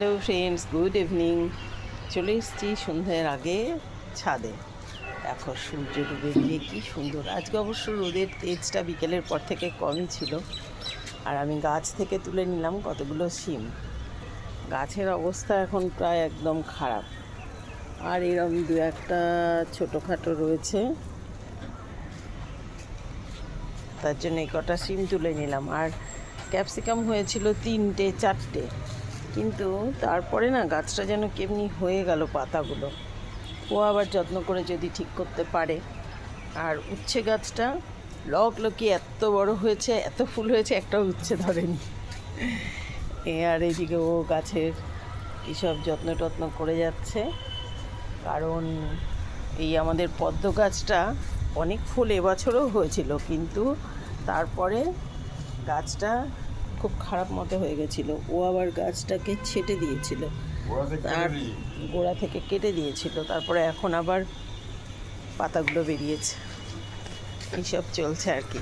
Hello friends, good evening. চলে এসেছি সন্ধ্যার আগে ছাদে। দেখো সূর্য ডুবে গিয়ে কী সুন্দর। আজকে অবশ্য রোদের তেজটা বিকেলের পর থেকে কমই ছিল। আর আমি গাছ থেকে তুলে নিলাম কতগুলো শিম। গাছের অবস্থা এখন প্রায় একদম খারাপ, আর এরকম দু একটা ছোটোখাটো রয়েছে, তার জন্য এই কটা শিম তুলে নিলাম। আর ক্যাপসিকাম হয়েছিল 3টে 4টে, কিন্তু তারপরে না গাছটা যেন কেমনি হয়ে গেল পাতাগুলো। ও আবার যত্ন করে যদি ঠিক করতে পারে। আর উচ্ছে গাছটা লকলকি এত বড় হয়েছে, এত ফুল হয়েছে, একটাও উচ্ছে ধরেনি। আর এদিকে ও গাছের এইসব যত্ন টত্ন করে যাচ্ছে। কারণ এই আমাদের পদ্ম গাছটা অনেক ফুল এবছরও হয়েছিল, কিন্তু তারপরে গাছটা খুব খারাপ মতো হয়ে গেছিল। ও আবার গাছটাকে ছেটে দিয়েছিল, তার গোড়া থেকে কেটে দিয়েছিল। তারপরে এখন আবার পাতাগুলো বেরিয়েছে। এইসব চলছে আর কি।